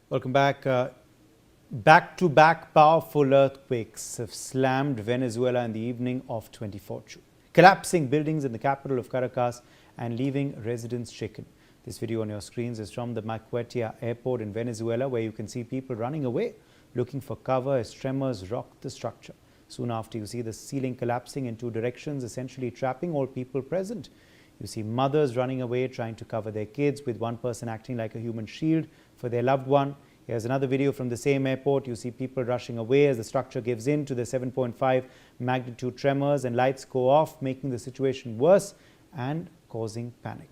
Welcome back. Back-to-back powerful earthquakes have slammed Venezuela in the evening of 24 June, collapsing buildings in the capital of Caracas and leaving residents shaken. This video on your screens is from the Maquetia airport in Venezuela, where you can see people running away, looking for cover as tremors rock the structure. Soon after, you see the ceiling collapsing in two directions, essentially trapping all people present. You see mothers running away, trying to cover their kids, with one person acting like a human shield for their loved one. Here's another video from the same airport. You see people rushing away as the structure gives in to the 7.5 magnitude tremors, and lights go off, making the situation worse and causing panic.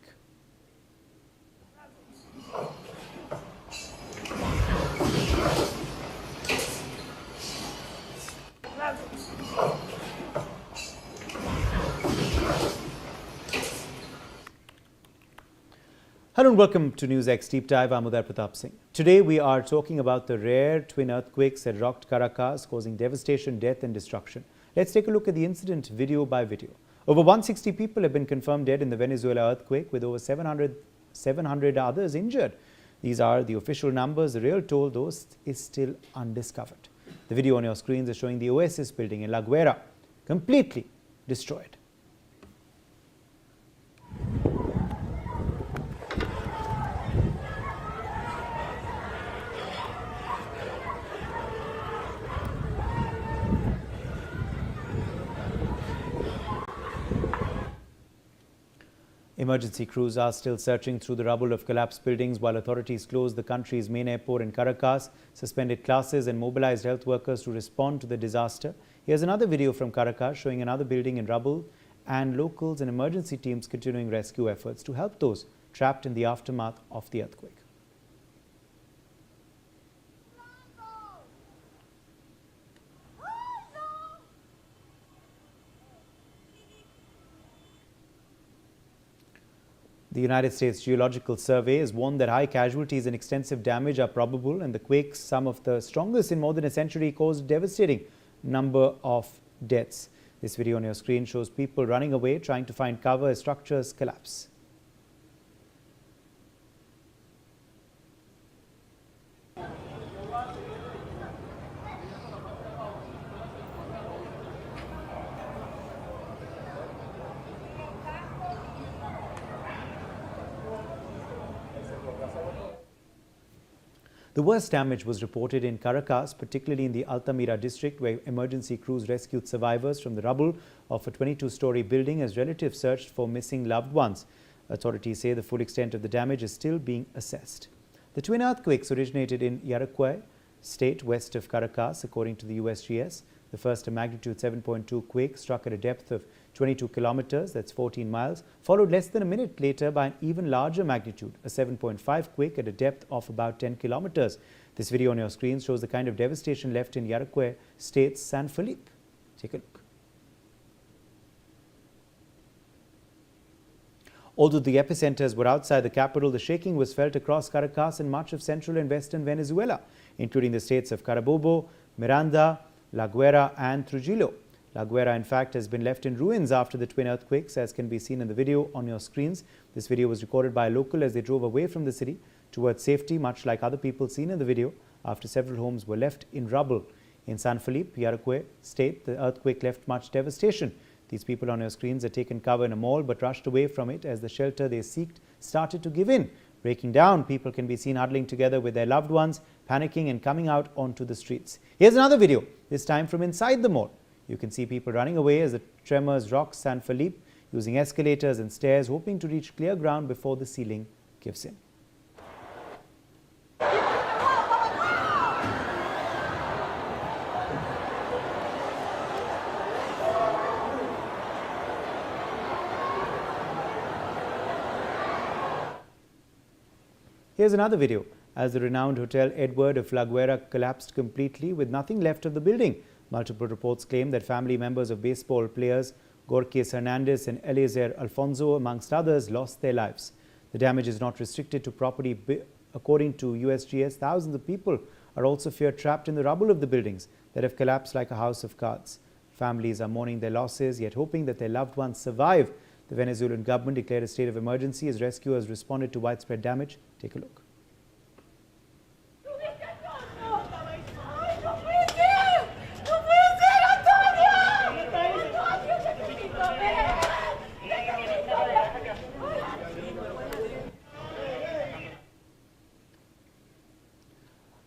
Hello and welcome to NewsX Deepdive. I'm Uday Pratap Singh. Today we are talking about the rare twin earthquakes that rocked Caracas, causing devastation, death and destruction. Let's take a look at the incident video by video. Over 160 people have been confirmed dead in the Venezuela earthquake, with over 700 others injured. These are the official numbers. The real toll, though, is still undiscovered. The video on your screens is showing the Oasis building in La Guera completely destroyed. Emergency crews are still searching through the rubble of collapsed buildings, while authorities closed the country's main airport in Caracas, suspended classes and mobilized health workers to respond to the disaster. Here's another video from Caracas showing another building in rubble, and locals and emergency teams continuing rescue efforts to help those trapped in the aftermath of the earthquake. The United States Geological Survey has warned that high casualties and extensive damage are probable, and the quakes, some of the strongest in more than a century, caused a devastating number of deaths. This video on your screen shows people running away, trying to find cover as structures collapse. The worst damage was reported in Caracas, particularly in the Altamira district, where emergency crews rescued survivors from the rubble of a 22-story building as relatives searched for missing loved ones. Authorities say the full extent of the damage is still being assessed. The twin earthquakes originated in Yaracuy state west of Caracas, according to the USGS. The first, a magnitude 7.2 quake, struck at a depth of 22 kilometers, that's 14 miles, followed less than a minute later by an even larger magnitude, a 7.5 quake at a depth of about 10 kilometers. This video on your screen shows the kind of devastation left in Yaracuy state's San Felipe. Take a look. Although the epicenters were outside the capital, the shaking was felt across Caracas and much of central and western Venezuela, including the states of Carabobo, Miranda, La Guera and Trujillo. La Guera, in fact, has been left in ruins after the twin earthquakes, as can be seen in the video on your screens. This video was recorded by a local as they drove away from the city towards safety, much like other people seen in the video, after several homes were left in rubble. In San Felipe, Yaracuy state, the earthquake left much devastation. These people on your screens had taken cover in a mall but rushed away from it as the shelter they sought started to give in. Breaking down, people can be seen huddling together with their loved ones, panicking and coming out onto the streets. Here's another video, this time from inside the mall. You can see people running away as the tremors rock San Felipe, using escalators and stairs, hoping to reach clear ground before the ceiling gives in. Here's another video as the renowned Hotel Edward of La Guera collapsed completely with nothing left of the building. Multiple reports claim that family members of baseball players Gorkis Hernandez and Eliezer Alfonso, amongst others, lost their lives. The damage is not restricted to property. According to USGS, thousands of people are also feared trapped in the rubble of the buildings that have collapsed like a house of cards. Families are mourning their losses, yet hoping that their loved ones survive. The Venezuelan government declared a state of emergency as rescuers responded to widespread damage. Take a look.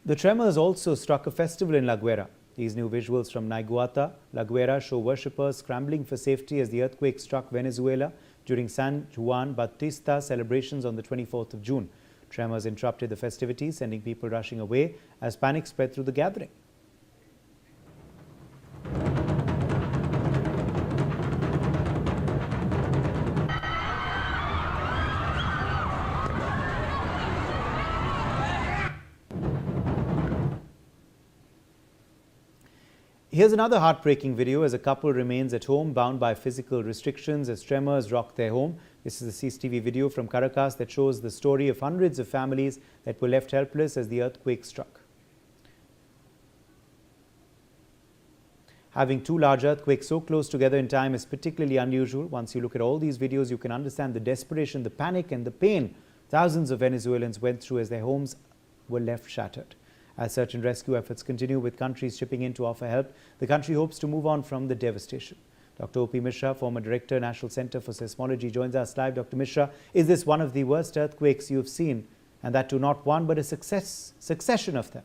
The tremors also struck a festival in La Guera. These new visuals from Naiguata, La Guera show worshippers scrambling for safety as the earthquake struck Venezuela during San Juan Bautista celebrations on the 24th of June. Tremors interrupted the festivities, sending people rushing away as panic spread through the gathering. Here's another heartbreaking video as a couple remains at home bound by physical restrictions as tremors rock their home. This is a CCTV video from Caracas that shows the story of hundreds of families that were left helpless as the earthquake struck. Having two large earthquakes so close together in time is particularly unusual. Once you look at all these videos, you can understand the desperation, the panic and the pain thousands of Venezuelans went through as their homes were left shattered. As search and rescue efforts continue with countries chipping in to offer help, the country hopes to move on from the devastation. Dr. O.P. Mishra, former Director, National Center for Seismology, joins us live. Dr. Mishra, is this one of the worst earthquakes you have seen, and that too not one but a succession of them?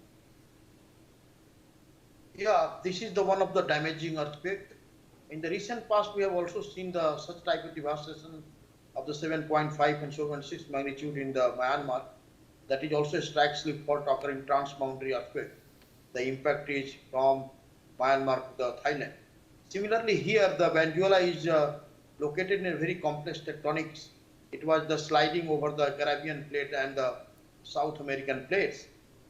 Yeah, this is the one of the damaging earthquake. In the recent past, we have also seen such type of devastation of the 7.5 and 7.6 magnitude in the Myanmar. That is also a strike slip fault occurring transboundary earthquake. The impact is from Myanmar to Thailand. Similarly, here the Venezuela is located in a very complex tectonics. It was the sliding over the Caribbean plate and the South American plates,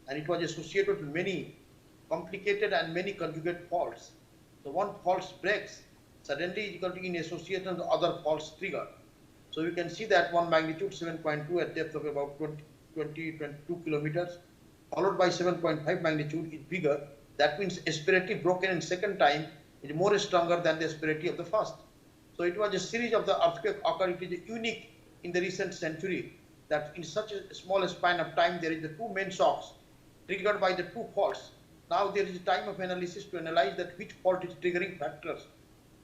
and it was associated with many complicated and many conjugate faults. So one fault breaks, suddenly it is in association with other faults triggered. So you can see that one magnitude 7.2 at depth of about 22 kilometers, followed by 7.5 magnitude is bigger. That means asperity broken in second time is more stronger than the asperity of the first. So it was a series of the earthquake occurred. It is unique in the recent century that in such a small span of time there is the two main shocks triggered by the two faults. Now there is a time of analysis to analyze that which fault is triggering factors.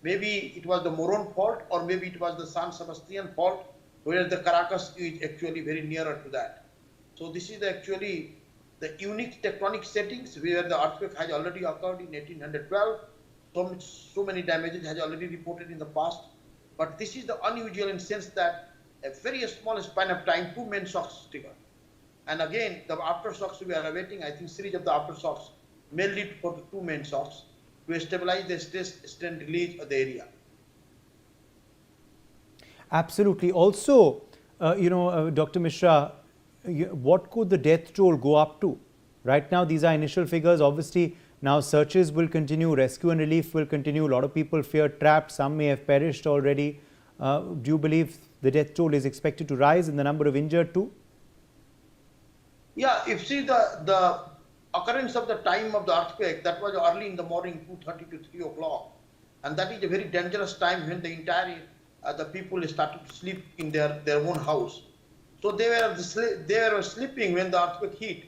Maybe it was the Moron fault, or maybe it was the San Sebastian fault, where the Caracas is actually very nearer to that. So this is actually the unique tectonic settings where the earthquake has already occurred in 1812. So many damages has already reported in the past. But this is the unusual in the sense that a very small span of time, two main shocks trigger. And again, the aftershocks we are awaiting, I think series of the aftershocks may lead for the two main shocks to stabilize the stress strain release of the area. Absolutely. Also, Dr. Mishra, what could the death toll go up to? Right now, these are initial figures. Obviously, now searches will continue, rescue and relief will continue. A lot of people fear trapped. Some may have perished already. Do you believe the death toll is expected to rise and the number of injured too? Yeah, if see the occurrence of the time of the earthquake, that was early in the morning, 2:30 to 3 o'clock. And that is a very dangerous time when the entire the people started to sleep in their own house. So they were sleeping when the earthquake hit.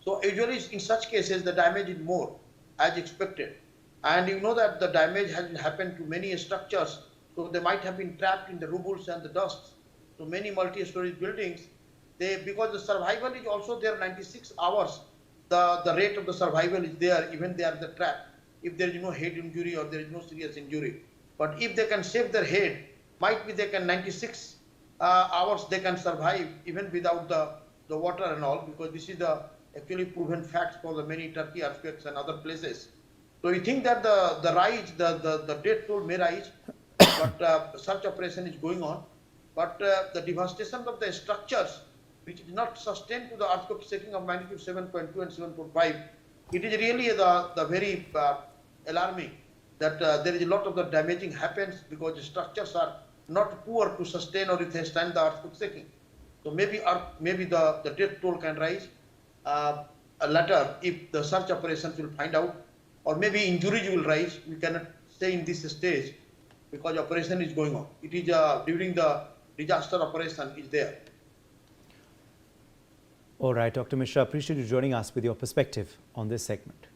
So usually in such cases, the damage is more as expected. And you know that the damage has happened to many structures. So they might have been trapped in the rubbles and the dust. So many multi-story buildings, because the survival is also there 96 hours, the rate of the survival is there, even they are the trap, if there is no head injury or there is no serious injury. But if they can save their head, might be they can 96 hours they can survive even without the water and all, because this is the actually proven facts for the many Turkey earthquakes and other places. So we think that the rise, the death toll may rise, but search operation is going on. But the devastation of the structures, which is not sustained to the earthquake shaking of magnitude 7.2 and 7.5, it is really the very alarming that there is a lot of the damaging happens because the structures are not poor to sustain or withstand the earthquake shaking. So maybe the death toll can rise later if the search operations will find out, or maybe injuries will rise. We cannot say in this stage because operation is going on. It is during the disaster operation is there. All right, Dr. Mishra, appreciate you joining us with your perspective on this segment.